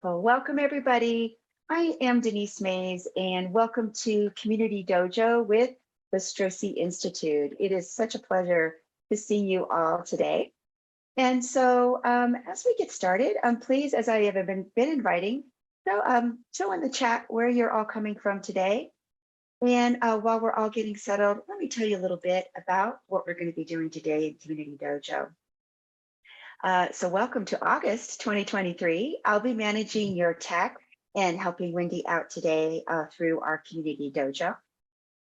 Well, welcome everybody. I am Denise Mays and welcome to Community Dojo with the Strozzi Institute. It is such a pleasure to see you all today. And so as we get started, please, as I have been inviting, show in the chat where you're all coming from today. And while we're all getting settled, let me tell you a little bit about what we're going to be doing today in Community Dojo. So welcome to August 2023. I'll be managing your tech and helping Wendy out today through our Community Dojo.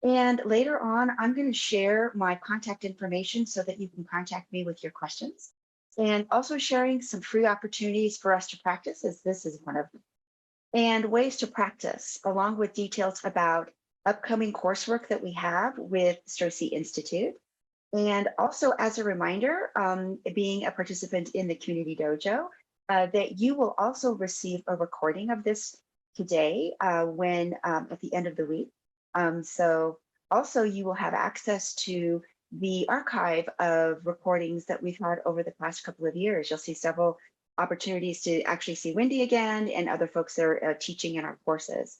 And later on, I'm going to share my contact information so that you can contact me with your questions. And also sharing some free opportunities for us to practice, as this is one of them. And ways to practice, along with details about upcoming coursework that we have with Strozzi Institute. And also as a reminder, being a participant in the Community Dojo, that you will also receive a recording of this today when at the end of the week. So also you will have access to the archive of recordings that we've had over the past couple of years. You'll see several opportunities to actually see Wendy again and other folks that are teaching in our courses.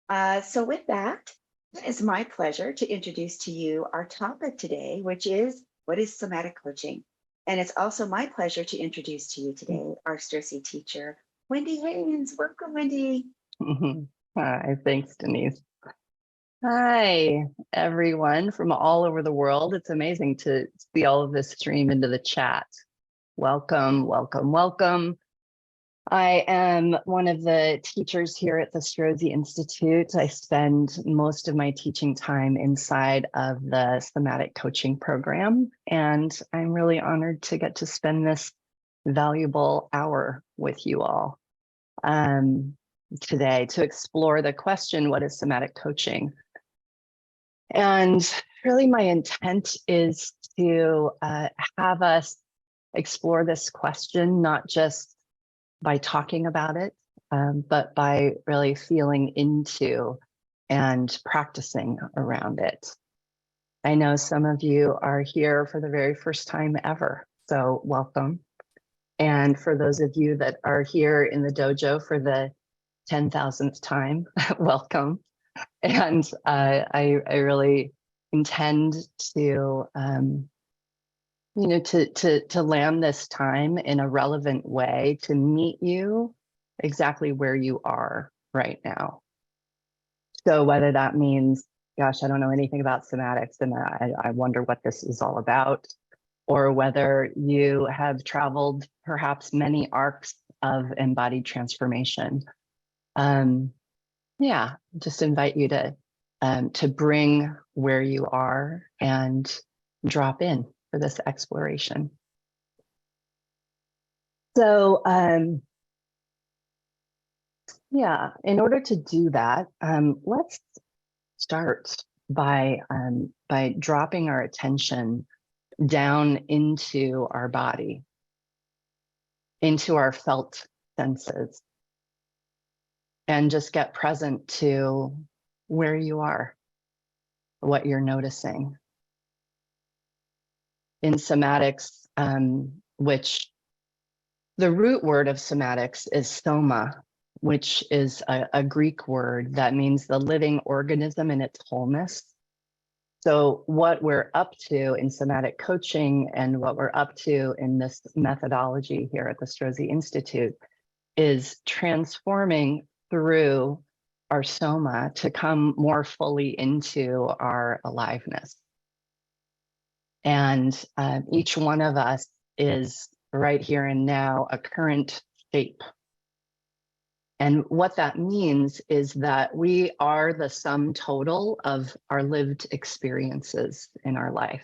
So with that, it is my pleasure to introduce to you our topic today, which is what is somatic coaching? And it's also my pleasure to introduce to you today our Strozzi teacher, Wendy Haines. Welcome, Wendy. Hi, thanks, Denise. Hi, everyone from all over the world. It's amazing to see all of this stream into the chat. Welcome, welcome, welcome. I am one of the teachers here at the Strozzi Institute. I spend most of my teaching time inside of the Somatic Coaching program, and I'm really honored to get to spend this valuable hour with you all today to explore the question, what is somatic coaching? And really my intent is to have us explore this question, not just by talking about it, but by really feeling into and practicing around it. I know some of you are here for the very first time ever, so welcome. And for those of you that are here in the dojo for the 10,000th time, welcome. And I really intend to to land this time in a relevant way to meet you exactly where you are right now. So whether that means, gosh, I don't know anything about somatics and I wonder what this is all about, or whether you have traveled perhaps many arcs of embodied transformation. Yeah, just invite you to bring where you are and drop in for this exploration. So, yeah, in order to do that, let's start by dropping our attention down into our body, into our felt senses, and just get present to where you are, what you're noticing. In somatics, which the root word of somatics is soma, which is a Greek word that means the living organism in its wholeness. So what we're up to in somatic coaching and what we're up to in this methodology here at the Strozzi Institute is transforming through our soma to come more fully into our aliveness. And each one of us is right here and now a current shape. And what that means is that we are the sum total of our lived experiences in our life.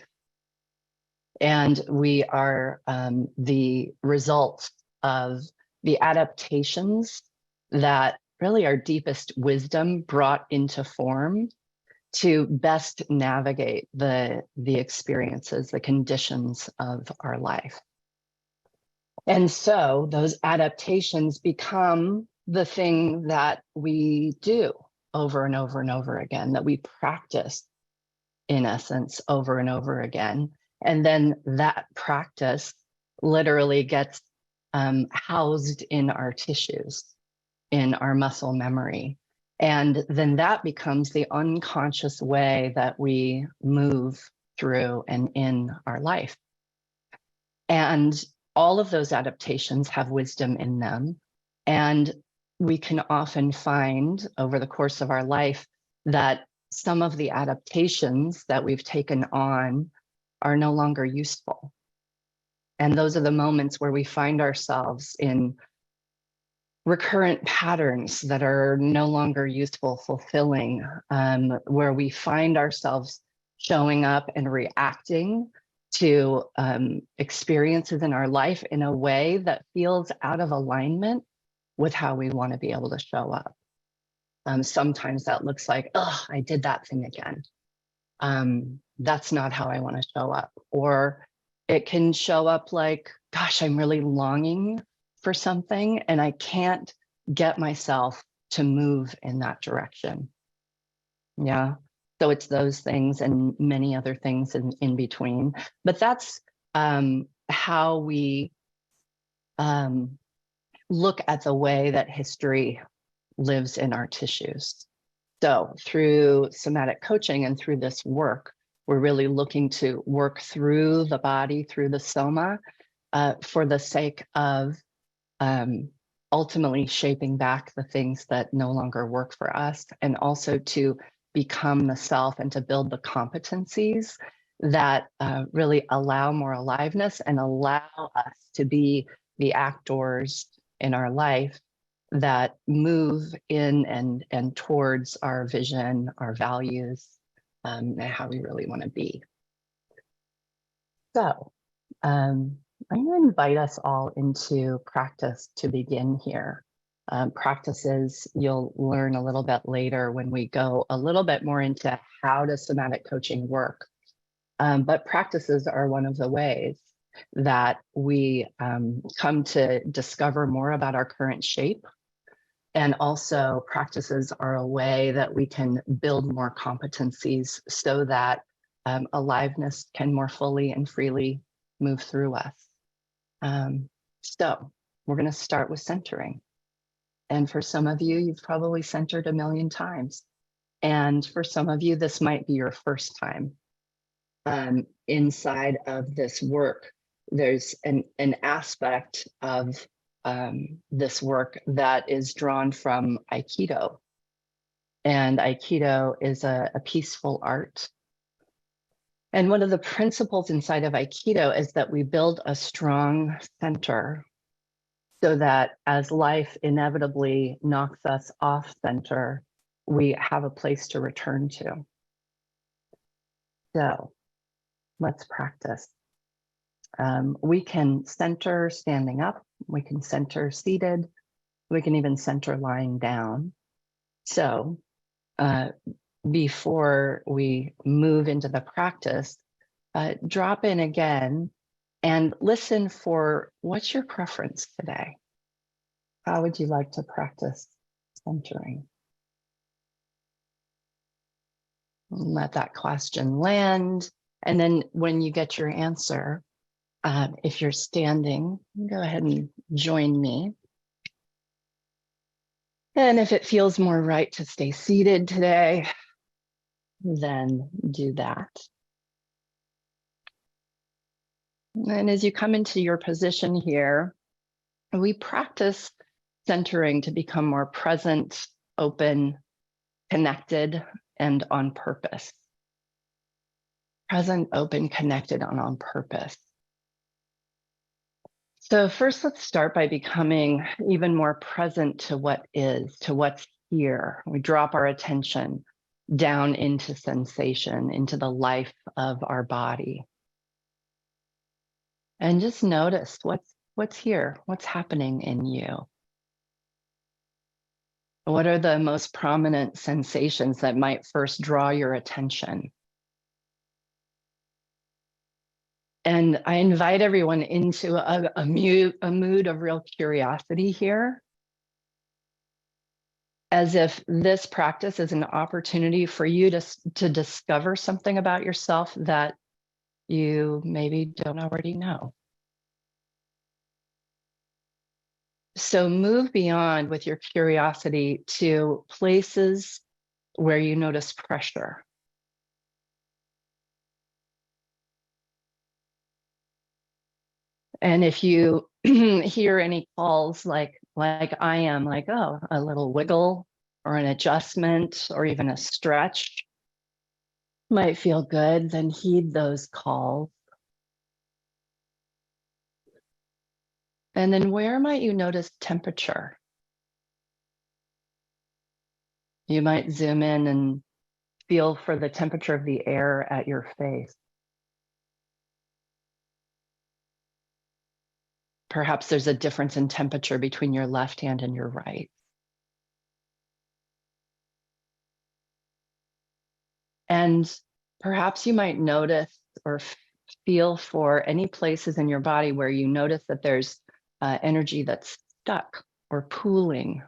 And we are the result of the adaptations that really our deepest wisdom brought into form to best navigate the experiences, the conditions of our life. And so those adaptations become the thing that we do over and over and over again, that we practice in essence over and over again. And then that practice literally gets housed in our tissues. in our muscle memory. And then that becomes the unconscious way that we move through and in our life. And all of those adaptations have wisdom in them. And we can often find over the course of our life that some of the adaptations that we've taken on are no longer useful. And those are the moments where we find ourselves in recurrent patterns that are no longer useful, fulfilling, where we find ourselves showing up and reacting to experiences in our life in a way that feels out of alignment with how we want to be able to show up. Sometimes that looks like, oh, I did that thing again. That's not how I want to show up. Or it can show up like, gosh, I'm really longing for something and I can't get myself to move in that direction. Yeah. So it's those things and many other things in between. But that's how we look at the way that history lives in our tissues. So through somatic coaching and through this work, we're really looking to work through the body, through the soma, for the sake of ultimately shaping back the things that no longer work for us, and also to become the self and to build the competencies that really allow more aliveness and allow us to be the actors in our life that move in and towards our vision, our values, and how we really want to be. So I'm going to invite us all into practice to begin here. Practices you'll learn a little bit later when we go a little bit more into how does somatic coaching work. But practices are one of the ways that we come to discover more about our current shape. And also practices are a way that we can build more competencies so that aliveness can more fully and freely move through us. So we're going to start with centering. And for some of you, you've probably centered a million times. And for some of you, this might be your first time. Inside of this work, there's an aspect of this work that is drawn from Aikido. And Aikido is a peaceful art. And one of the principles inside of Aikido is that we build a strong center so that as life inevitably knocks us off center, we have a place to return to. So let's practice. We can center standing up, we can center seated, we can even center lying down. So before we move into the practice, drop in again and listen for what's your preference today? How would you like to practice centering? Let that question land. And then when you get your answer, if you're standing, go ahead and join me. And if it feels more right to stay seated today, then do that. And as you come into your position here, we practice centering to become more present, open, connected, and on purpose. Present, open, connected, and on purpose. So first, let's start by becoming even more present to what is, to what's here. We drop our attention down into sensation, into the life of our body. And just notice what's here, what's happening in you. What are the most prominent sensations that might first draw your attention? And I invite everyone into a mood of real curiosity here, as if this practice is an opportunity for you to discover something about yourself that you maybe don't already know. So move beyond with your curiosity to places where you notice pressure. And if you hear any calls like I am, like, oh, a little wiggle or an adjustment or even a stretch might feel good, then heed those calls. And then where might you notice temperature? You might zoom in and feel for the temperature of the air at your face. Perhaps there's a difference in temperature between your left hand and your right. And perhaps you might notice or feel for any places in your body where you notice that there's energy that's stuck or pooling.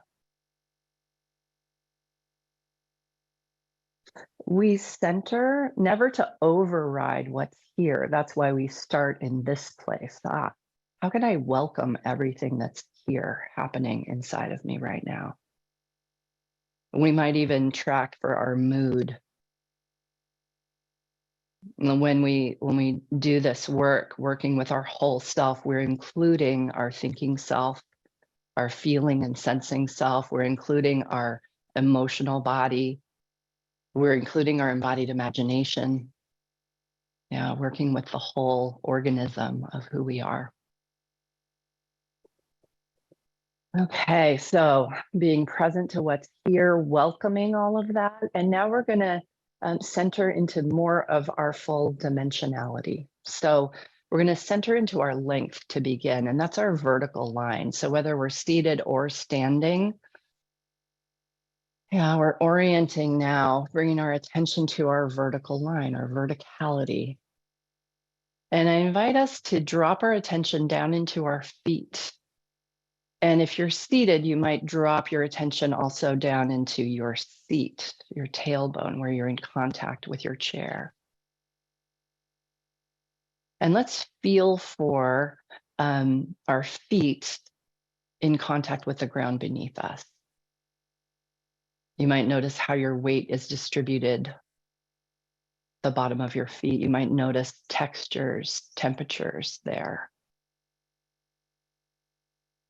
We center never to override what's here. That's why we start in this place. How can I welcome everything that's here happening inside of me right now? We might even track for our mood. When we do this work, working with our whole self, we're including our thinking self, our feeling and sensing self. We're including our emotional body. We're including our embodied imagination. Yeah, working with the whole organism of who we are. Okay, so being present to what's here, welcoming all of that. And now we're going to center into more of our full dimensionality. So we're going to center into our length to begin, and that's our vertical line. So whether we're seated or standing, yeah, we're orienting now, bringing our attention to our vertical line, our verticality. And I invite us to drop our attention down into our feet. And if you're seated, you might drop your attention also down into your seat, your tailbone, where you're in contact with your chair. And let's feel for our feet in contact with the ground beneath us. You might notice how your weight is distributed, the bottom of your feet. You might notice textures, temperatures there.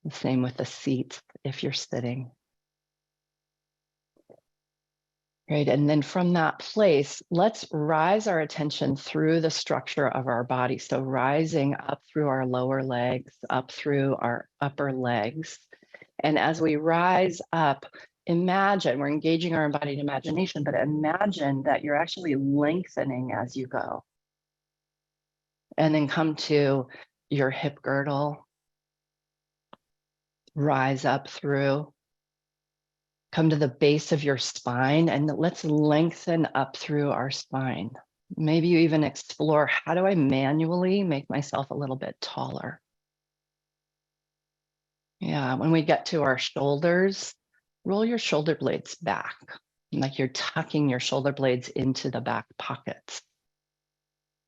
The same with the seat if you're sitting. Right, and then from that place, let's rise our attention through the structure of our body. So rising up through our lower legs, up through our upper legs. And as we rise up, imagine, we're engaging our embodied imagination, but imagine that you're actually lengthening as you go. And then come to your hip girdle, rise up through. Come to the base of your spine and let's lengthen up through our spine. Maybe you even explore, how do I manually make myself a little bit taller? Yeah, when we get to our shoulders, roll your shoulder blades back, like you're tucking your shoulder blades into the back pockets.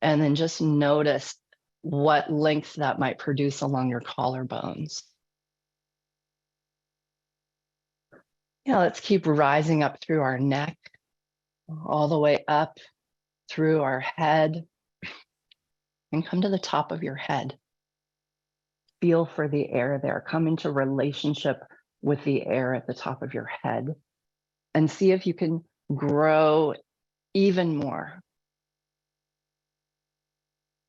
And then just notice what length that might produce along your collarbones. Yeah, let's keep rising up through our neck, all the way up through our head, and come to the top of your head. Feel for the air there. Come into relationship with the air at the top of your head and see if you can grow even more.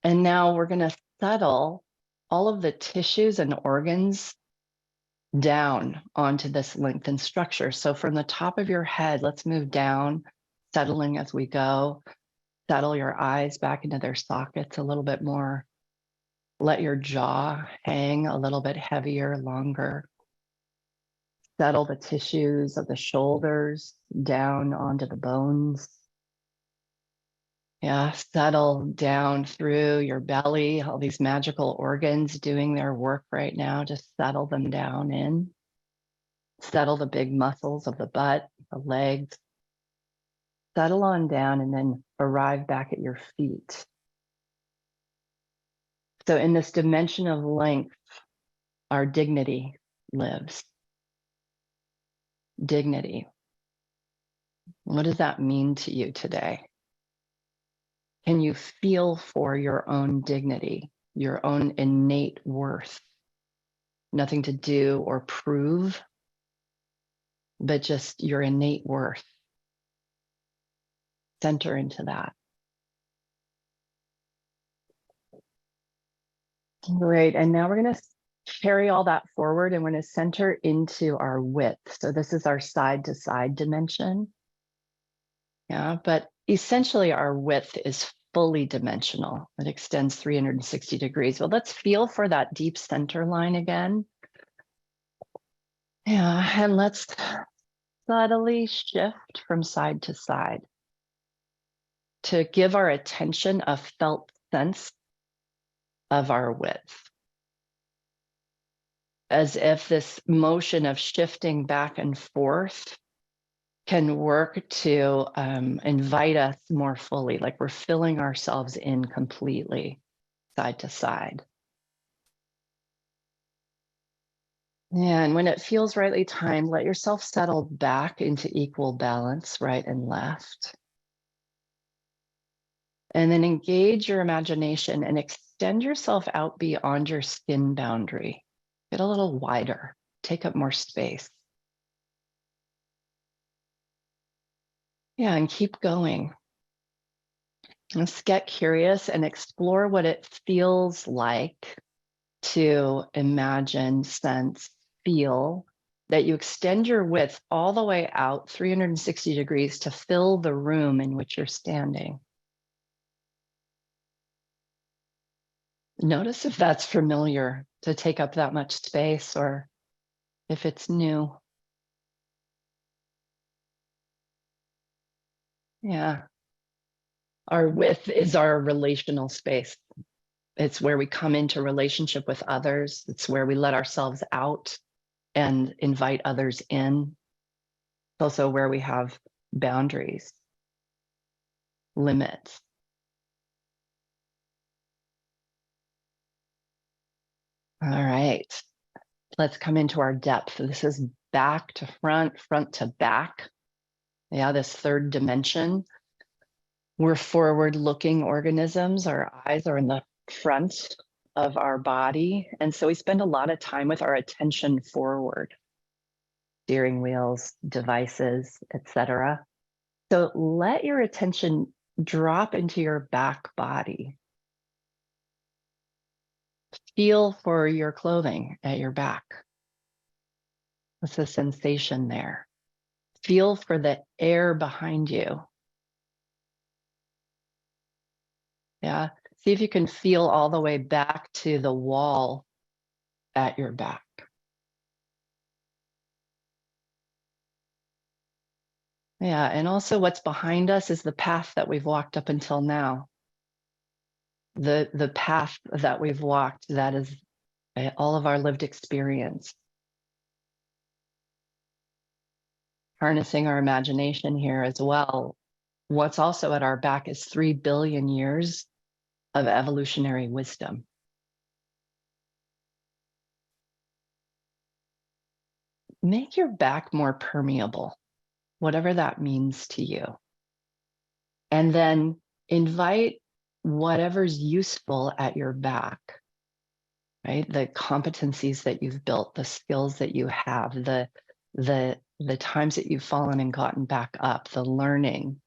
And now we're going to settle all of the tissues and organs down onto this lengthened structure. So from the top of your head, let's move down, settling as we go. Settle your eyes back into their sockets a little bit more. Let your jaw hang a little bit heavier, longer. Settle the tissues of the shoulders down onto the bones. Yeah, settle down through your belly, all these magical organs doing their work right now. Just settle them down in. Settle the big muscles of the butt, the legs. Settle on down and then arrive back at your feet. So in this dimension of length, our dignity, lives. Dignity. What does that mean to you today? Can you feel for your own dignity, your own innate worth? Nothing to do or prove, but just your innate worth. Center into that. Great. And now we're going to carry all that forward and we're going to center into our width. So this is our side to side dimension. Yeah, but essentially our width is fully dimensional. It extends 360 degrees. Well, let's feel for that deep center line again. Yeah, and let's subtly shift from side to side to give our attention a felt sense of our width. As if this motion of shifting back and forth can work to invite us more fully, like we're filling ourselves in completely, side to side. Yeah, and when it feels rightly timed, let yourself settle back into equal balance, right and left. And then engage your imagination and extend yourself out beyond your skin boundary. Get a little wider, take up more space. Yeah, and keep going. Let's get curious and explore what it feels like to imagine, sense, feel that you extend your width all the way out 360 degrees to fill the room in which you're standing. Notice if that's familiar to take up that much space or if it's new. Yeah. Our width is our relational space. It's where we come into relationship with others. It's where we let ourselves out and invite others in. It's also where we have boundaries, limits. All right, let's come into our depth. This is back to front, front to back. Yeah, this third dimension. We're forward-looking organisms. Our eyes are in the front of our body. And so we spend a lot of time with our attention forward. Steering wheels, devices, etc. So let your attention drop into your back body. Feel for your clothing at your back. What's the sensation there? Feel for the air behind you. Yeah, see if you can feel all the way back to the wall at your back. Yeah, and also what's behind us is the path that we've walked up until now. The path that we've walked, that is all of our lived experience. Harnessing our imagination here as well. What's also at our back is 3 billion years of evolutionary wisdom. Make your back more permeable, whatever that means to you. And then invite whatever's useful at your back, right? The competencies that you've built, the skills that you have, the times that you've fallen and gotten back up, the learning,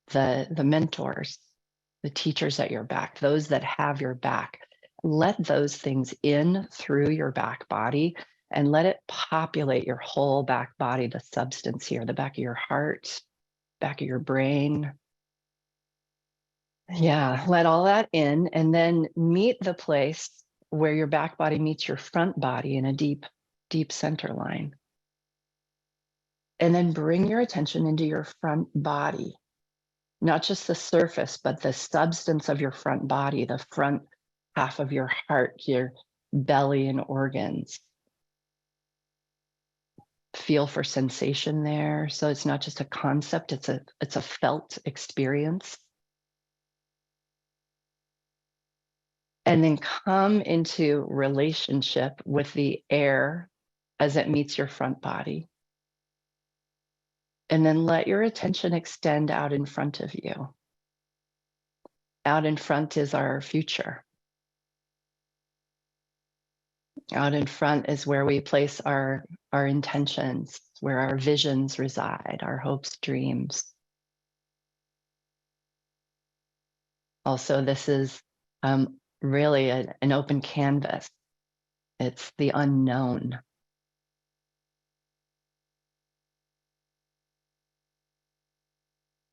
the mentors, the teachers at your back, those that have your back. Let those things in through your back body and let it populate your whole back body, the substance here, the back of your heart, back of your brain. Yeah, let all that in and then meet the place where your back body meets your front body in a deep, deep center line. And then bring your attention into your front body, not just the surface, but the substance of your front body, the front half of your heart, your belly and organs. Feel for sensation there. So it's not just a concept, it's a felt experience. And then come into relationship with the air as it meets your front body. And then let your attention extend out in front of you. Out in front is our future. Out in front is where we place our intentions, where our visions reside, our hopes, dreams. Also, this is really an open canvas. It's the unknown.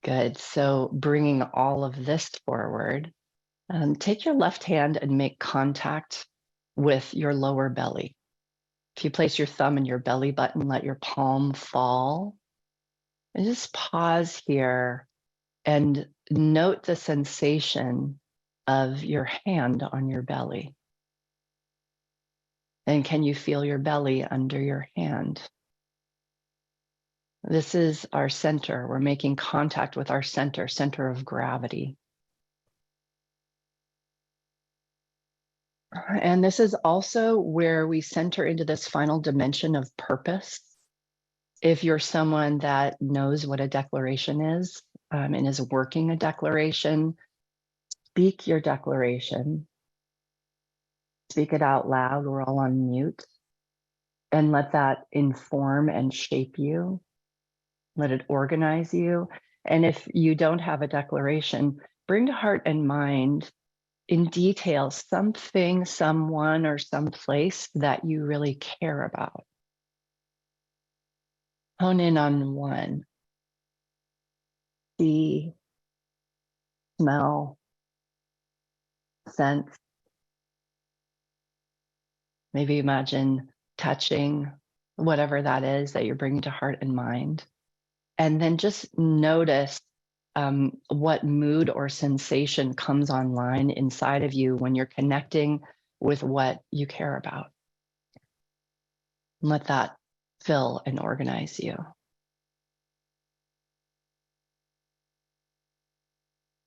Good. So bringing all of this forward, take your left hand and make contact with your lower belly. If you place your thumb in your belly button, let your palm fall. And just pause here and note the sensation of your hand on your belly. And can you feel your belly under your hand? This is our center. We're making contact with our center of gravity. And this is also where we center into this final dimension of purpose. If you're someone that knows what a declaration is and is working a declaration, speak your declaration. Speak it out loud. We're all on mute. And let that inform and shape you. Let it organize you. And if you don't have a declaration, bring to heart and mind in detail something, someone, or some place that you really care about. Hone in on one. See, smell, sense. Maybe imagine touching, whatever that is that you're bringing to heart and mind. And then just notice what mood or sensation comes online inside of you when you're connecting with what you care about. Let that fill and organize you.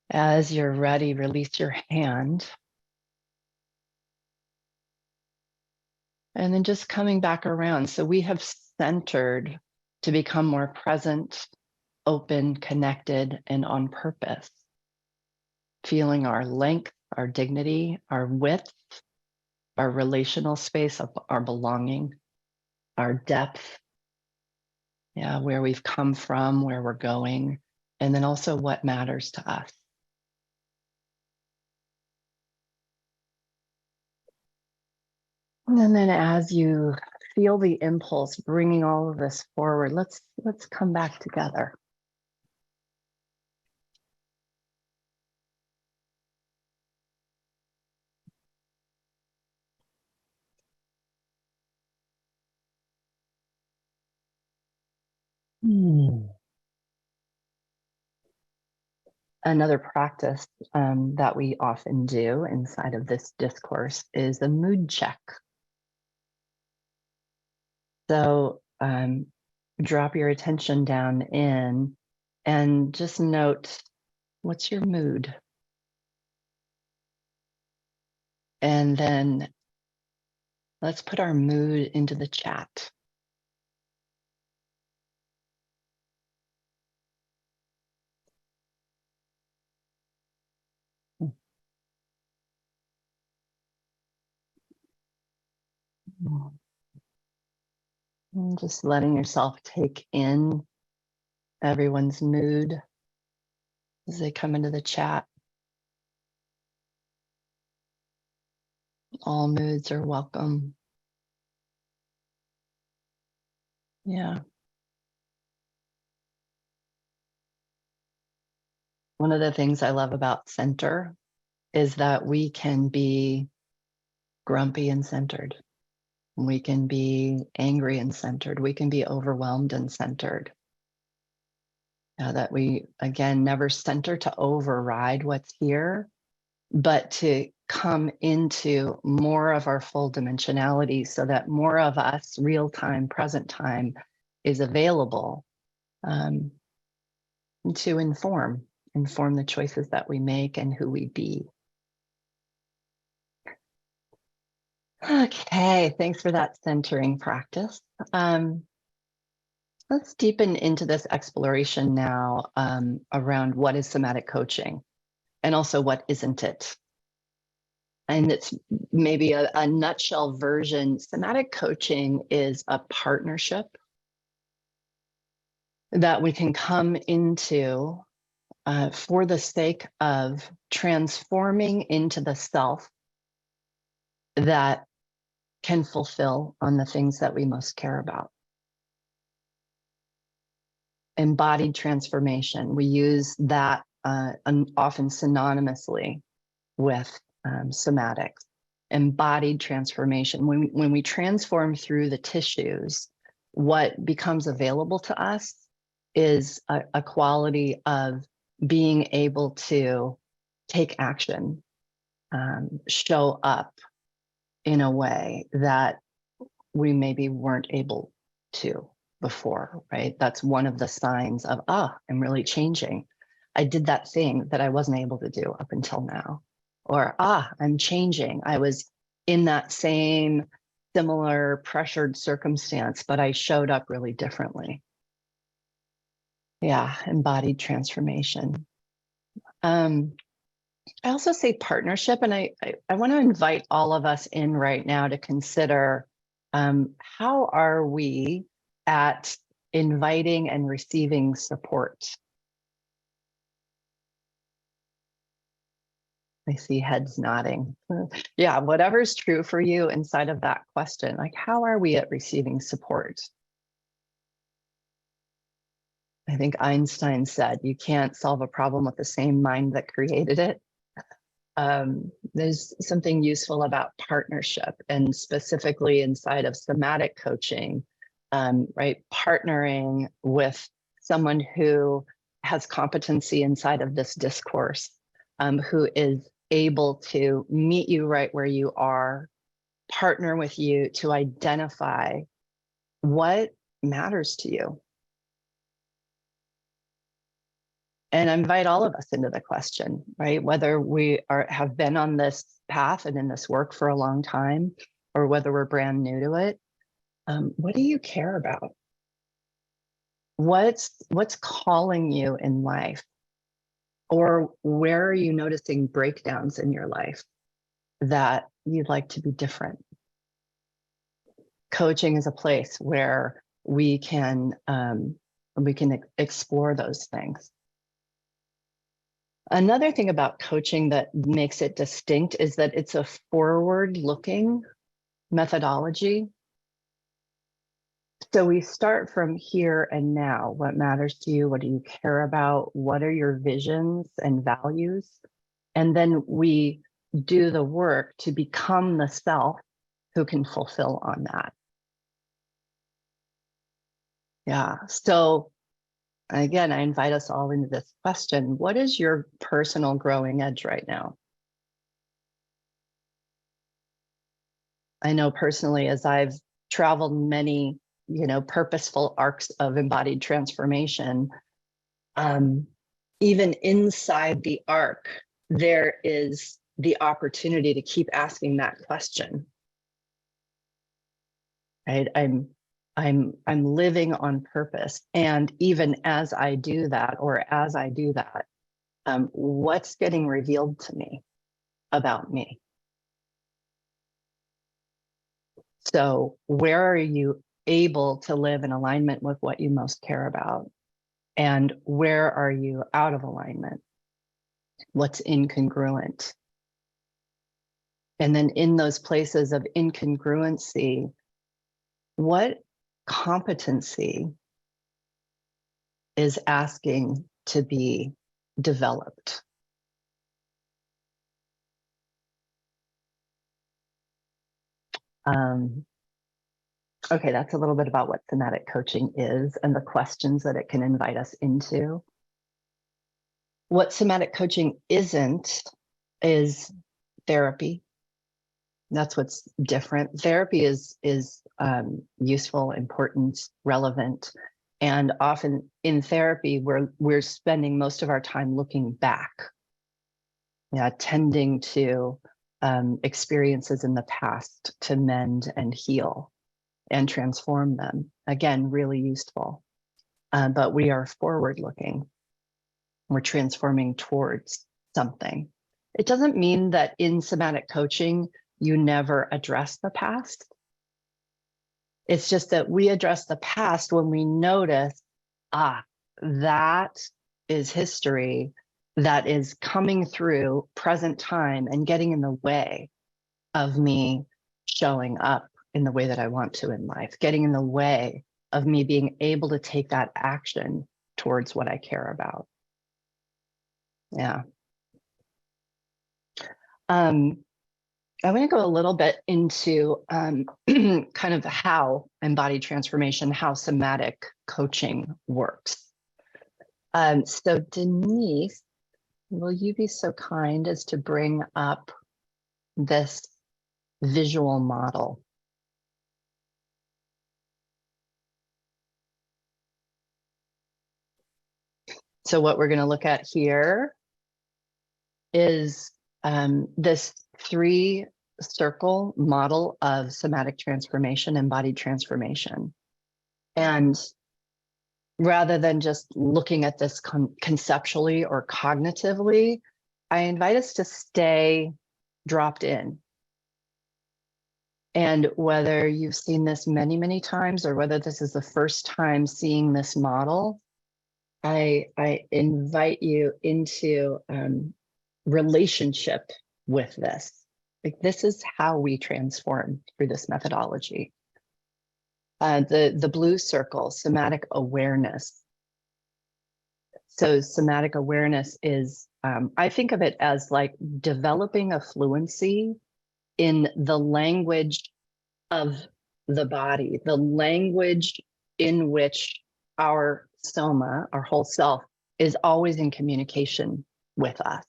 As you're ready, release your hand. And then just coming back around. So we have centered to become more present, open, connected, and on purpose. Feeling our length, our dignity, our width, our relational space of our belonging, our depth, where we've come from, where we're going, and then also what matters to us. And then as you feel the impulse bringing all of this forward, let's come back together. Another practice that we often do inside of this discourse is a mood check. So drop your attention down in and just note, what's your mood? And then let's put our mood into the chat. And just letting yourself take in everyone's mood as they come into the chat. All moods are welcome. Yeah. One of the things I love about center is that we can be grumpy and centered. We can be angry and centered. We can be overwhelmed and centered. That we, again, never center to override what's here, but to come into more of our full dimensionality so that more of us, real time, present time, is available to inform the choices that we make and who we be. Okay, thanks for that centering practice. Let's deepen into this exploration now around what is somatic coaching and also what isn't it. And it's maybe a nutshell version. Somatic coaching is a partnership that we can come into for the sake of transforming into the self that can fulfill on the things that we most care about. Embodied transformation, we use that often synonymously with somatics. Embodied transformation, when we transform through the tissues, what becomes available to us is a quality of being able to take action, show up in a way that we maybe weren't able to before, right? That's one of the signs of, I'm really changing. I did that thing that I wasn't able to do up until now. Or, I'm changing. I was in that same similar pressured circumstance, but I showed up really differently. Yeah, embodied transformation. I also say partnership, and I want to invite all of us in right now to consider how are we at inviting and receiving support? I see heads nodding. Yeah, whatever's true for you inside of that question, like how are we at receiving support? I think Einstein said, you can't solve a problem with the same mind that created it. There's something useful about partnership, and specifically inside of somatic coaching, right? Partnering with someone who has competency inside of this discourse, who is able to meet you right where you are, partner with you to identify what matters to you. And I invite all of us into the question, right? Whether we have been on this path and in this work for a long time, or whether we're brand new to it, what do you care about? What's calling you in life? Or where are you noticing breakdowns in your life that you'd like to be different? Coaching is a place where we can explore those things. Another thing about coaching that makes it distinct is that it's a forward-looking methodology. So we start from here and now. What matters to you? What do you care about? What are your visions and values? And then we do the work to become the self who can fulfill on that. Yeah. So again, I invite us all into this question. What is your personal growing edge right now? I know personally, as I've traveled many, purposeful arcs of embodied transformation, even inside the arc, there is the opportunity to keep asking that question. Right? I'm living on purpose. And even as I do that, what's getting revealed to me about me? So where are you able to live in alignment with what you most care about? And where are you out of alignment? What's incongruent? And then in those places of incongruency, what competency is asking to be developed? Okay, that's a little bit about what somatic coaching is and the questions that it can invite us into. What somatic coaching isn't is therapy. That's what's different. Therapy is useful, important, relevant, and often in therapy we're spending most of our time looking back, tending to experiences in the past to mend and heal and transform them. Again, really useful. But we are forward looking. We're transforming towards something. It doesn't mean that in somatic coaching, you never address the past. It's just that we address the past when we notice, that is history that is coming through present time and getting in the way of me showing up in the way that I want to in life, getting in the way of me being able to take that action towards what I care about. Yeah. I'm going to go a little bit into kind of how embodied transformation, how somatic coaching works. So Denise, will you be so kind as to bring up this visual model? So what we're going to look at here is this 3-circle model of somatic transformation, embodied transformation. And rather than just looking at this conceptually or cognitively, I invite us to stay dropped in. And whether you've seen this many, many times, or whether this is the first time seeing this model, I invite you into relationship with this. Like, this is how we transform through this methodology. The blue circle, somatic awareness. So somatic awareness is, I think of it as like developing a fluency in the language of the body, the language in which our soma, our whole self, is always in communication with us.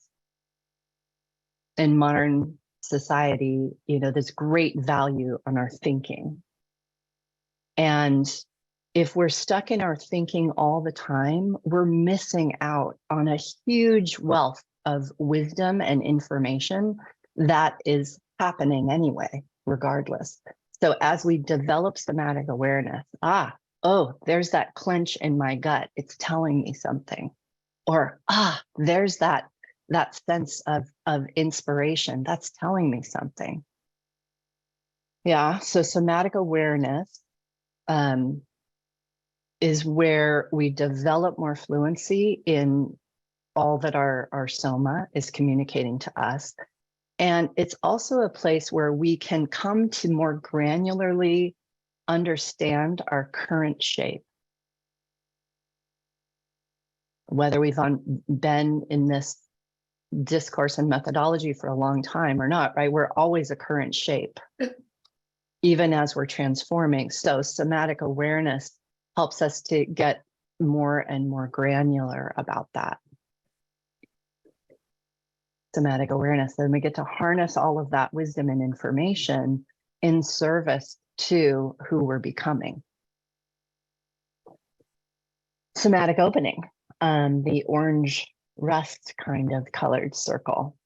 In modern society, there's great value on our thinking. And if we're stuck in our thinking all the time, we're missing out on a huge wealth of wisdom and information that is happening anyway, regardless. So as we develop somatic awareness, there's that clench in my gut. It's telling me something. Or, there's that sense of inspiration. That's telling me something. Yeah, so somatic awareness is where we develop more fluency in all that our soma is communicating to us. And it's also a place where we can come to more granularly understand our current shape. Whether we've been in this discourse and methodology for a long time or not, right? We're always a current shape, even as we're transforming. So somatic awareness helps us to get more and more granular about that. Somatic awareness, then we get to harness all of that wisdom and information in service to who we're becoming. Somatic opening, the orange rust kind of colored circle.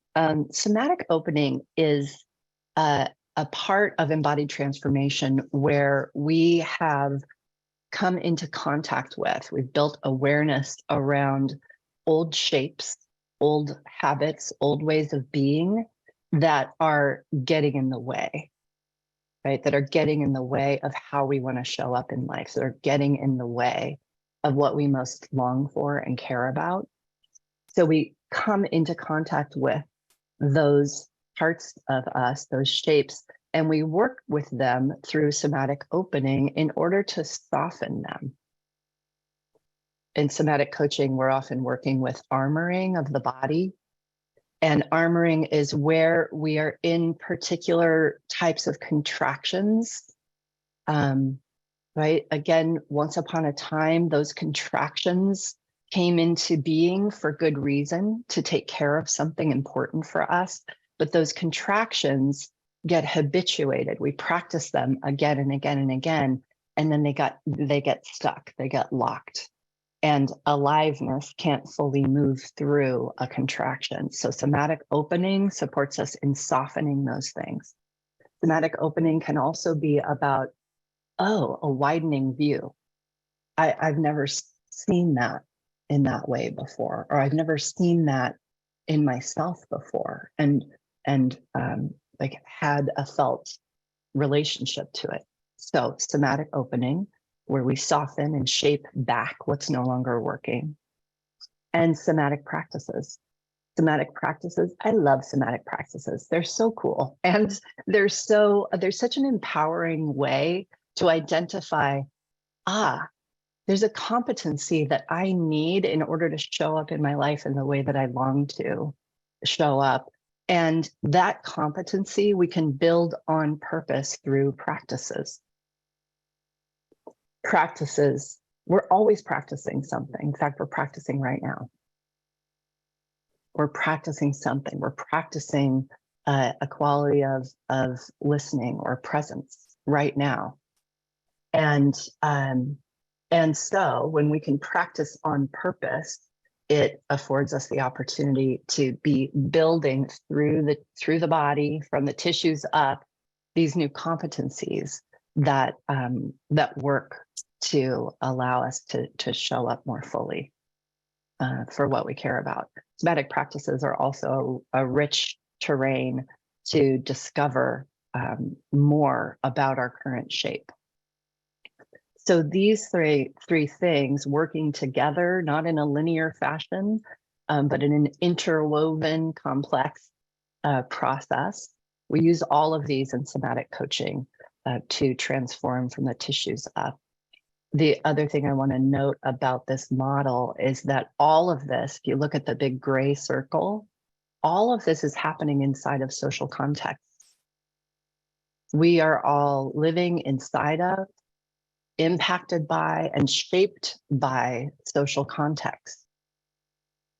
Somatic opening is a part of embodied transformation where we have come into contact with, we've built awareness around old shapes, old habits, old ways of being that are getting in the way, right? That are getting in the way of how we want to show up in life. So they're getting in the way of what we most long for and care about. So we come into contact with those parts of us, those shapes, and we work with them through somatic opening in order to soften them. In somatic coaching, we're often working with armoring of the body. And armoring is where we are in particular types of contractions. Right? Again, once upon a time, those contractions came into being for good reason, to take care of something important for us. But those contractions get habituated. We practice them again and again and again, and then they get stuck, they get locked. and aliveness can't fully move through a contraction. So somatic opening supports us in softening those things. Somatic opening can also be about, oh, a widening view. I've never seen that in that way before, or I've never seen that in myself before, and like had a felt relationship to it. So somatic opening, where we soften and shape back what's no longer working. And somatic practices. Somatic practices, I love somatic practices. They're so cool. And there's such an empowering way to identify, there's a competency that I need in order to show up in my life in the way that I long to show up. And that competency we can build on purpose through practices. We're always practicing something. In fact, we're practicing right now. We're practicing something. We're practicing a quality of listening or presence right now. And so when we can practice on purpose, it affords us the opportunity to be building through the body, from the tissues up, these new competencies that work to allow us to show up more fully for what we care about. Somatic practices are also a rich terrain to discover more about our current shape. So these three things working together, not in a linear fashion, but in an interwoven, complex process. We use all of these in somatic coaching to transform from the tissues up. The other thing I want to note about this model is that all of this, if you look at the big gray circle, all of this is happening inside of social contexts. We are all living inside of, impacted by, and shaped by social context.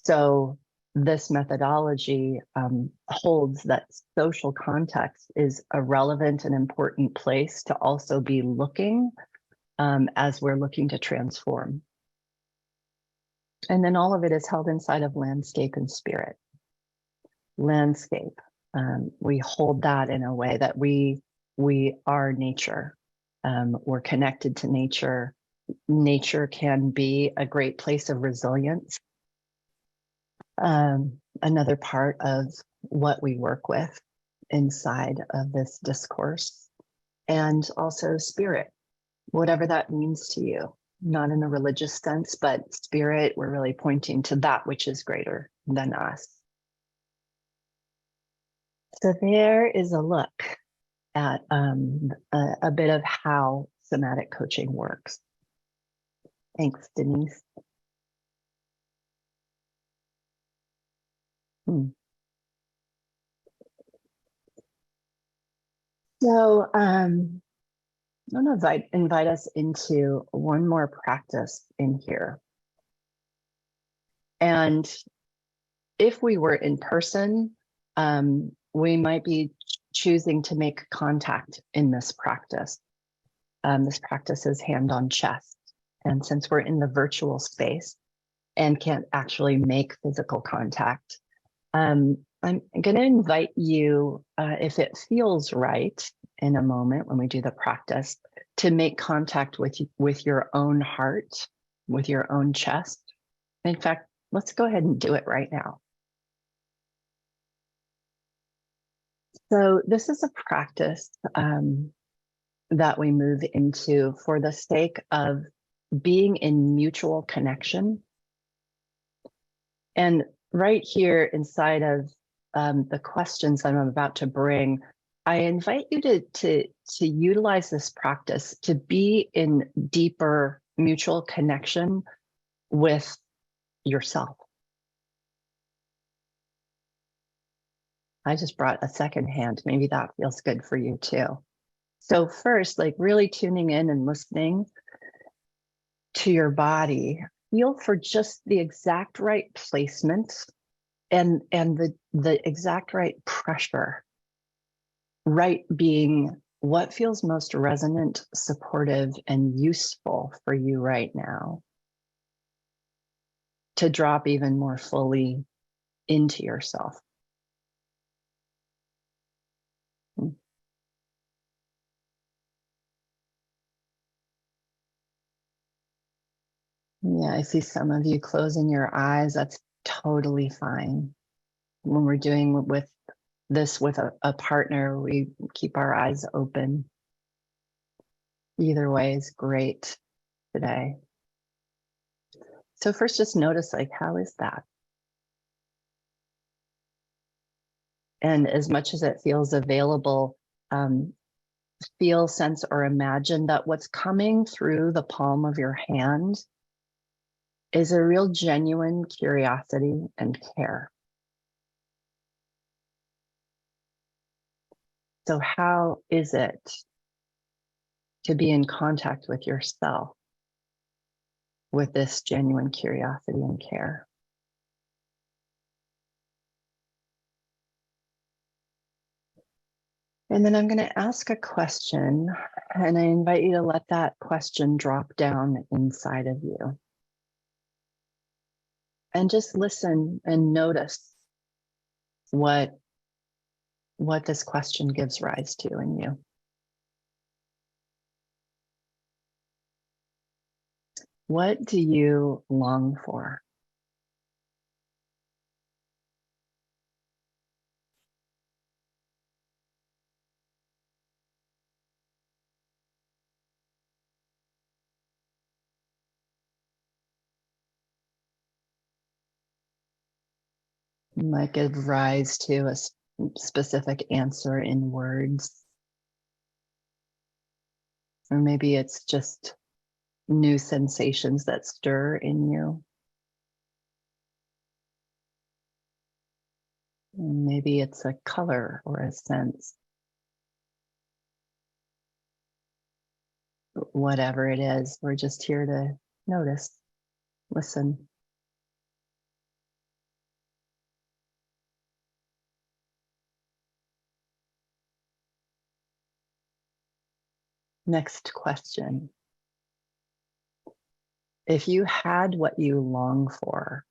So this methodology holds that social context is a relevant and important place to also be looking as we're looking to transform. And then all of it is held inside of landscape and spirit. Landscape, we hold that in a way that we are nature. We're connected to nature. Nature can be a great place of resilience. Another part of what we work with inside of this discourse, and also spirit, whatever that means to you, not in a religious sense, but spirit, we're really pointing to that which is greater than us. So there is a look at a bit of how somatic coaching works. Thanks, Denise. So I'm going to invite us into one more practice in here. And if we were in person, we might be choosing to make contact in this practice. This practice is hand on chest. And since we're in the virtual space and can't actually make physical contact, I'm going to invite you, if it feels right in a moment when we do the practice, to make contact with your own heart, with your own chest. In fact, let's go ahead and do it right now. So this is a practice that we move into for the sake of being in mutual connection. And right here inside of the questions I'm about to bring, I invite you to utilize this practice to be in deeper mutual connection with yourself. I just brought a second hand. Maybe that feels good for you too. So first, like really tuning in and listening to your body, feel for just the exact right placement and the exact right pressure. Right being what feels most resonant, supportive, and useful for you right now. to drop even more fully into yourself. Yeah, I see some of you closing your eyes. That's totally fine. When we're doing with a partner, we keep our eyes open. Either way is great today. So first, just notice, like, how is that? And as much as it feels available, feel, sense, or imagine that what's coming through the palm of your hand is a real genuine curiosity and care. So how is it to be in contact with yourself with this genuine curiosity and care? And then I'm going to ask a question, and I invite you to let that question drop down inside of you. And just listen and notice what this question gives rise to in you. What do you long for? You might give rise to a specific answer in words. Or maybe it's just new sensations that stir in you. And maybe it's a color or a sense. Whatever it is, we're just here to notice, listen. Next question. If you had what you long for,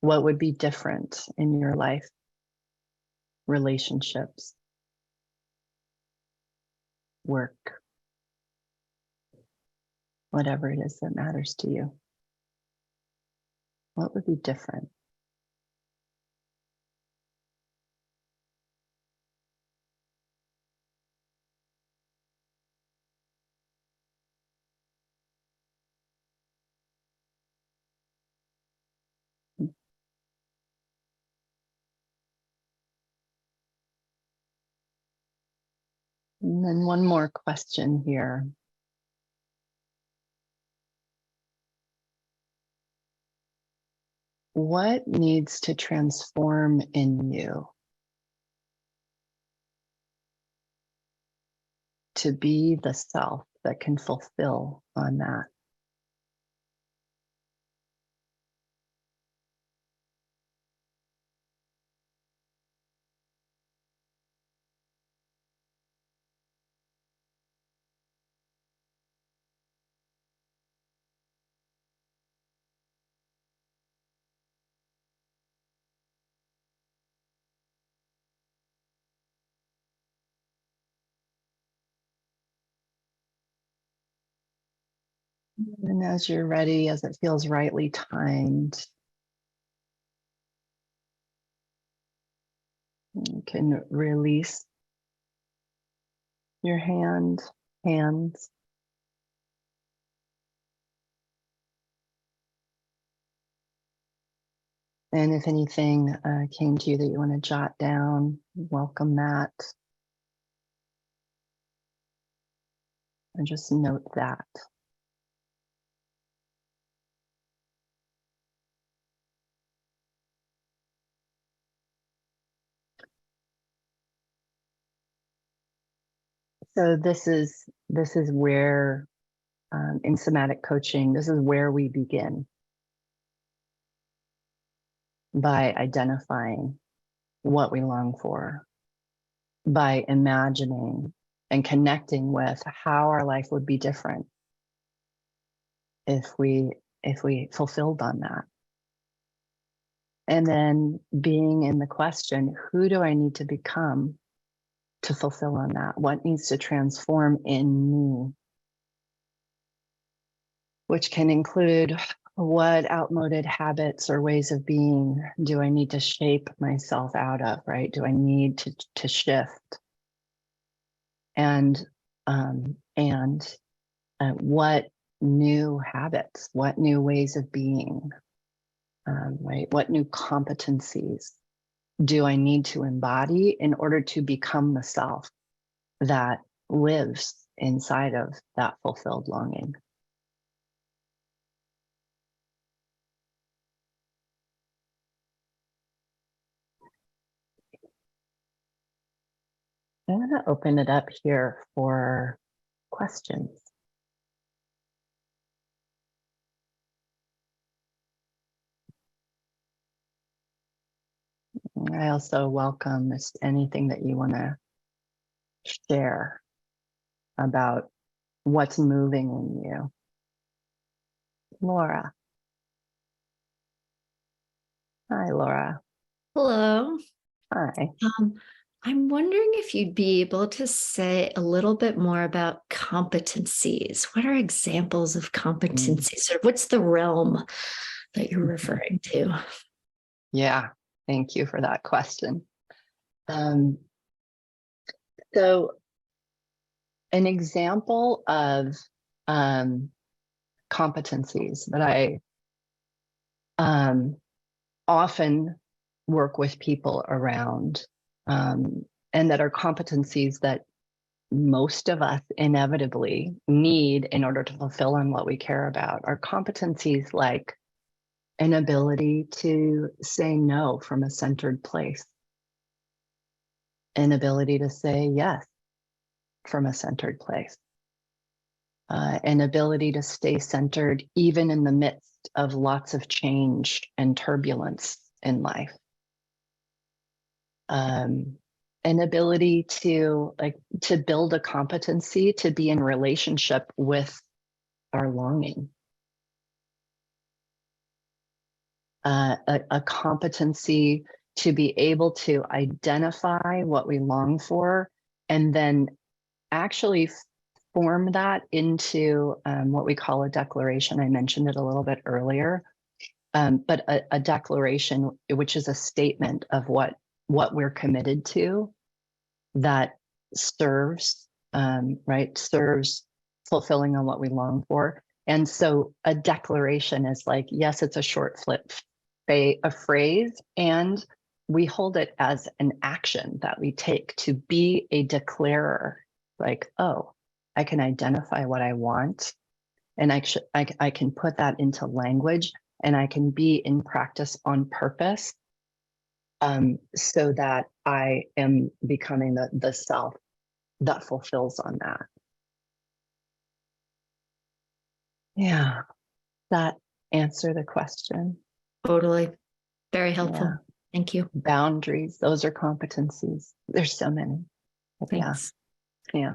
what would be different in your life, relationships, work, whatever it is that matters to you? What would be different? And then one more question here. What needs to transform in you to be the self that can fulfill on that? And as you're ready, as it feels rightly timed, you can release your hands. And if anything came to you that you want to jot down, welcome that. And just note that. So this is where in somatic coaching, this is where we begin, by identifying what we long for, by imagining and connecting with how our life would be different if we if we fulfilled on that. And then being in the question, who do I need to become to fulfill on that? What needs to transform in me? Which can include, what outmoded habits or ways of being do I need to shape myself out of, right? Do I need to shift? And what new habits, what new ways of being, right? What new competencies do I need to embody in order to become the self that lives inside of that fulfilled longing? I'm going to open it up here for questions. I also welcome anything that you want to share about what's moving in you. Laura. Hi, Laura. Hello. Hi. I'm wondering if you'd be able to say a little bit more about competencies. What are examples of competencies, or what's the realm that you're referring to? Yeah, thank you for that question. So an example of competencies that I often work with people around, and that are competencies that most of us inevitably need in order to fulfill on what we care about, are competencies like an ability to say no from a centered place, an ability to say yes from a centered place, an ability to stay centered even in the midst of lots of change and turbulence in life. An ability to build a competency to be in relationship with our longing. A competency to be able to identify what we long for and then actually form that into what we call a declaration. I mentioned it a little bit earlier, but a declaration, which is a statement of what we're committed to, that serves, serves fulfilling on what we long for. And so a declaration is like, yes, it's a short a phrase, and we hold it as an action that we take to be a declarer. Like, oh, I can identify what I want, and I can put that into language, and I can be in practice on purpose, so that I am becoming the self that fulfills on that. Yeah, that answer the question. Totally. Very helpful. Yeah. Thank you. Boundaries, those are competencies. There's so many. Thanks. Yeah.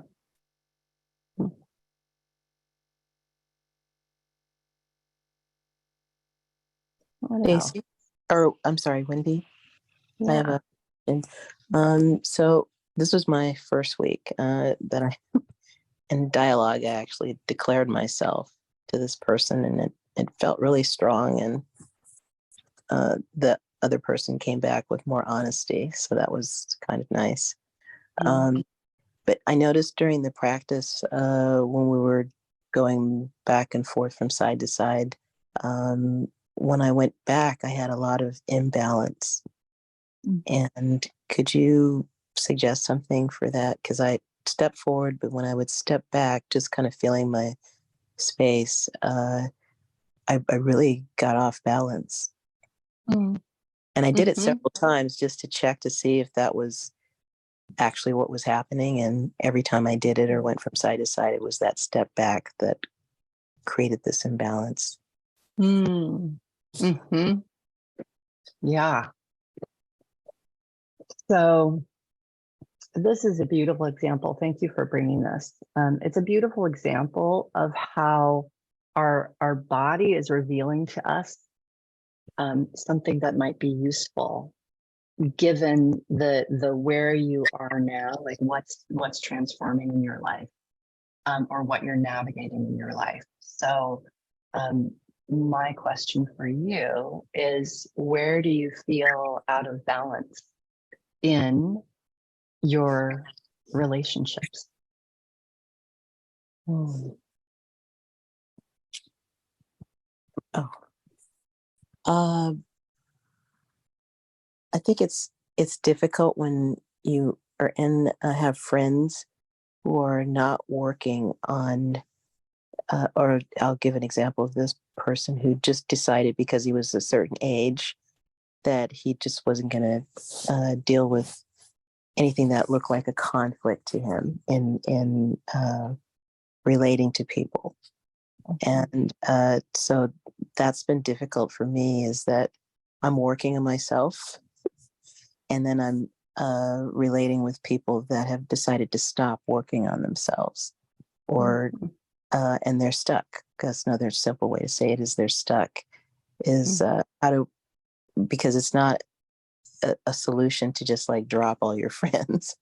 What else? Stacy, or I'm sorry, Wendy. Yeah. I have a so this was my first week that I in dialogue. I actually declared myself to this person, and it felt really strong, and the other person came back with more honesty, so that was kind of nice. But I noticed during the practice, when we were going back and forth from side to side, when I went back, I had a lot of imbalance. And could you suggest something for that? Because I stepped forward, but when I would step back, just kind of feeling my space, I really got off balance. And I did it several times just to check to see if that was actually what was happening. And every time I did it or went from side to side, it was that step back that created this imbalance. Yeah. So this is a beautiful example. Thank you for bringing this. It's a beautiful example of how our body is revealing to us something that might be useful given the where you are now, like what's transforming in your life, or what you're navigating in your life. So my question for you is, where do you feel out of balance in your relationships? Oh, I think it's difficult when you are have friends who are not working on, or I'll give an example of this person who just decided because he was a certain age that he just wasn't going to deal with anything that looked like a conflict to him in relating to people. And so that's been difficult for me, is that I'm working on myself, and then I'm relating with people that have decided to stop working on themselves, or and they're stuck. Because another simple way to say it is they're stuck. Is because it's not a solution to just like drop all your friends.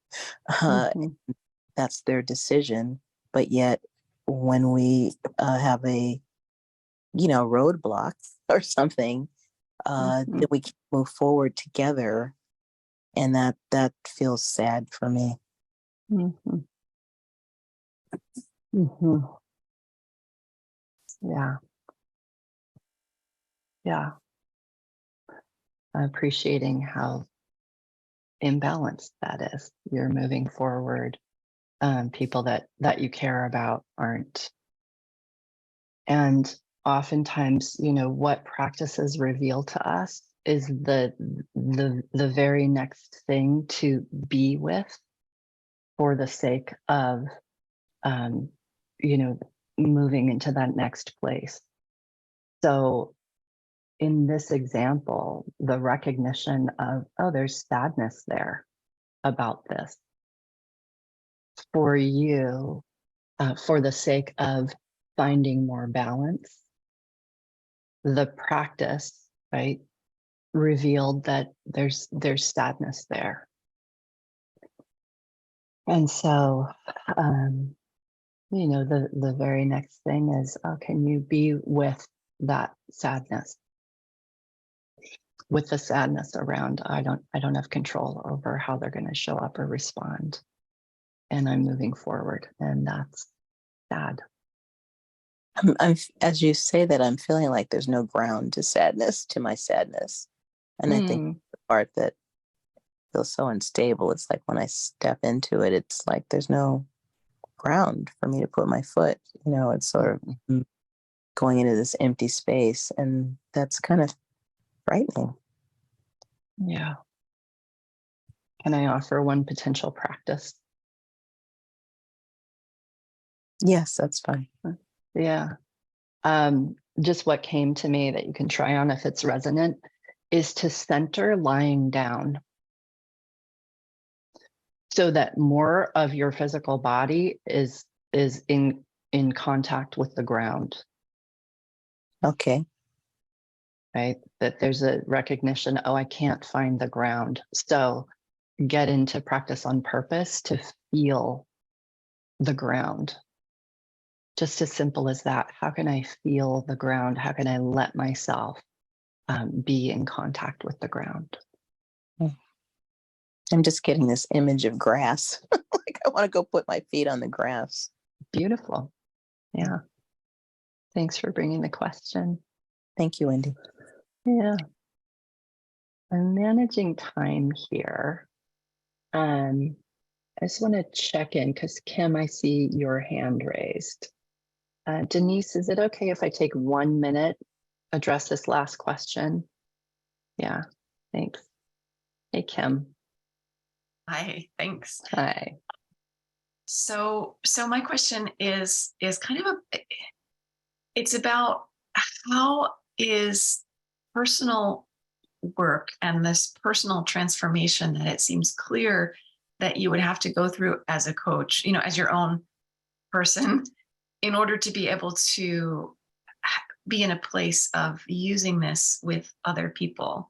That's their decision. But yet, when we have a roadblock or something, then we can move forward together, and that feels sad for me. Yeah. Appreciating how imbalanced that is. You're moving forward. People that you care about aren't. And oftentimes, what practices reveal to us is the very next thing to be with, for the sake of moving into that next place. So in this example, the recognition of, oh, there's sadness there about this. For you, for the sake of finding more balance, the practice, right, revealed that there's sadness there. And so, the very next thing is, oh, can you be with that sadness? With the sadness around, I don't have control over how they're going to show up or respond, and I'm moving forward, and that's sad. I'm as you say that, I'm feeling like there's no ground to my sadness, and I think the part that feels so unstable, it's like when I step into it, it's like there's no ground for me to put my foot. It's sort of going into this empty space, and that's kind of frightening. Yeah. Can I offer one potential practice? Yes, that's fine. Yeah. Just what came to me that you can try on if it's resonant is to center lying down, so that more of your physical body is in contact with the ground. Okay. Right? That there's a recognition, oh, I can't find the ground. So get into practice on purpose to feel the ground. Just as simple as that. How can I feel the ground? How can I let myself be in contact with the ground? I'm just getting this image of grass. Like I want to go put my feet on the grass. Beautiful. Yeah. Thanks for bringing the question. Thank you, Wendy. Yeah. I'm managing time here. I just want to check in because Kim, I see your hand raised. Denise, is it okay if I take 1 minute, address this last question? Yeah, thanks. Hey, Kim. Hi, thanks. Hi. So my question is kind of it's about how is personal work and this personal transformation that it seems clear that you would have to go through as a coach, as your own person, in order to be able to be in a place of using this with other people.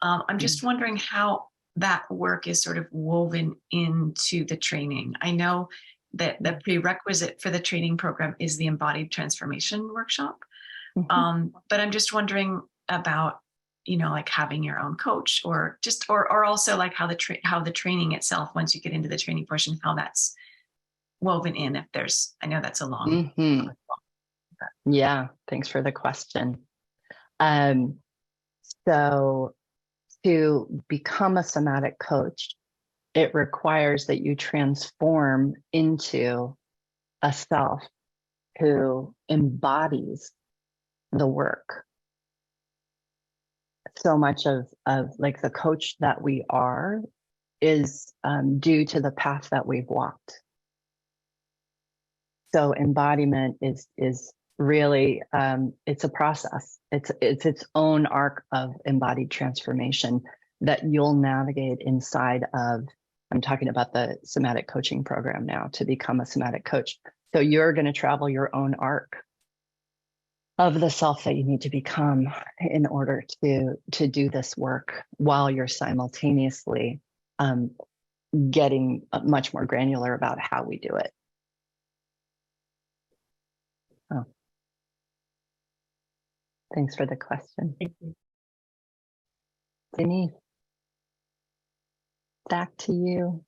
I'm just wondering how that work is sort of woven into the training. I know that the prerequisite for the training program is the embodied transformation workshop. But I'm just wondering about, like having your own coach, or also like how the training itself, once you get into the training portion, how that's woven in. If there's, I know that's a long. Yeah, thanks for the question. So to become a somatic coach, it requires that you transform into a self who embodies the work. So much of like the coach that we are is due to the path that we've walked. So embodiment is really it's a process. It's its own arc of embodied transformation that you'll navigate inside of. I'm talking about the somatic coaching program now to become a somatic coach. So you're going to travel your own arc of the self that you need to become in order to do this work, while you're simultaneously getting much more granular about how we do it. Oh, thanks for the question. Denise, back to you.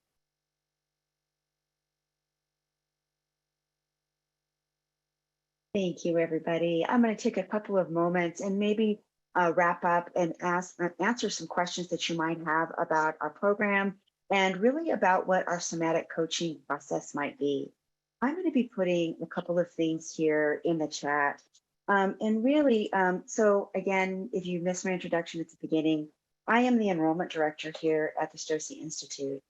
Thank you, everybody. I'm going to take a couple of moments and maybe wrap up and answer some questions that you might have about our program and really about what our somatic coaching process might be. I'm going to be putting a couple of things here in the chat. And really, so again, if you missed my introduction at the beginning, I am the enrollment director here at the Strozzi Institute.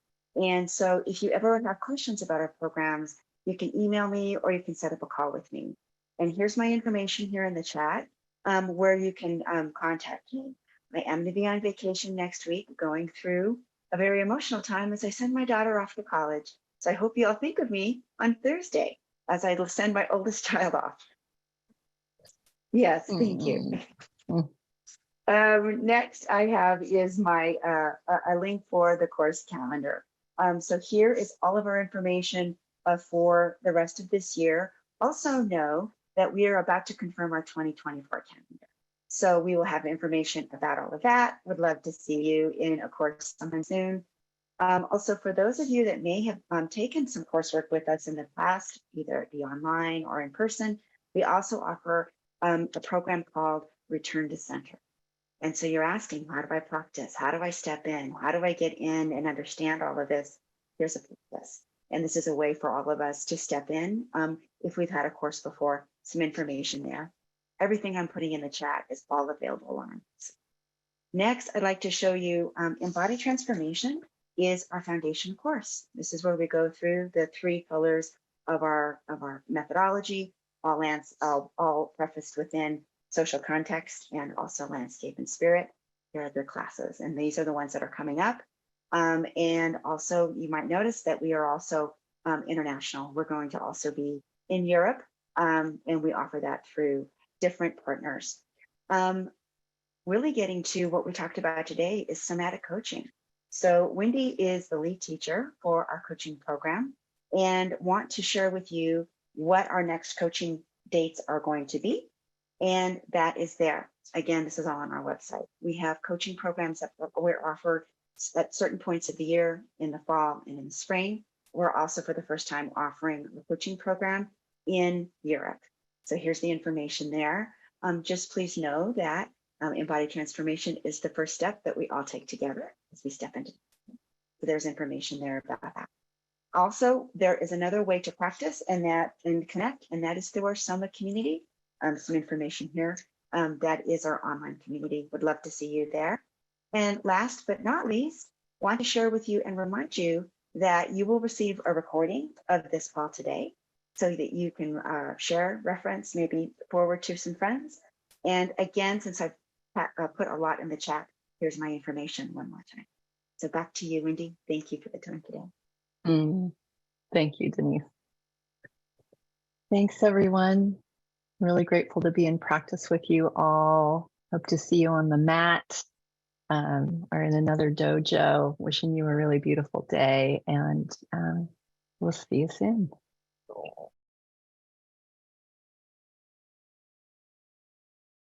And so if you ever have questions about our programs, you can email me or you can set up a call with me. And here's my information here in the chat where you can contact me. I am going to be on vacation next week, going through a very emotional time as I send my daughter off to college. So I hope you all think of me on Thursday as I send my oldest child off. Yes, thank you. Next I have is my a link for the course calendar. So here is all of our information for the rest of this year. Also know that we are about to confirm our 2024 calendar. So we will have information about all of that. Would love to see you in a course sometime soon. Also, for those of you that may have taken some coursework with us in the past, either it be online or in person, we also offer a program called Return to Center. And so you're asking, how do I practice? How do I step in? How do I get in and understand all of this? Here's a process. And this is a way for all of us to step in. If we've had a course before, some information there. Everything I'm putting in the chat is all available on this. Next, I'd like to show you Embodied Transformation is our foundation course. This is where we go through the 3 pillars of our methodology, all prefaced within social context and also landscape and spirit. There are other classes, and these are the ones that are coming up. And also, you might notice that we are also international. We're going to also be in Europe, and we offer that through different partners. Really getting to what we talked about today is somatic coaching. So Wendy is the lead teacher for our coaching program and want to share with you what our next coaching dates are going to be. And that is there. Again, this is all on our website. We have coaching programs that we're offered at certain points of the year, in the fall and in the spring. We're also, for the first time, offering a coaching program in Europe. So here's the information there. Just please know that embodied transformation is the first step that we all take together as we step into it. So there's information there about that. Also, there is another way to practice and connect, and that is through our Soma community. Some information here. That is our online community. Would love to see you there. And last but not least, want to share with you and remind you that you will receive a recording of this call today so that you can share, reference, maybe forward to some friends. And again, since I've put a lot in the chat, here's my information one more time. So back to you, Wendy. Thank you for the time today. Thank you, Denise. Thanks, everyone. Really grateful to be in practice with you all. Hope to see you on the mat or in another dojo. Wishing you a really beautiful day, and we'll see you soon.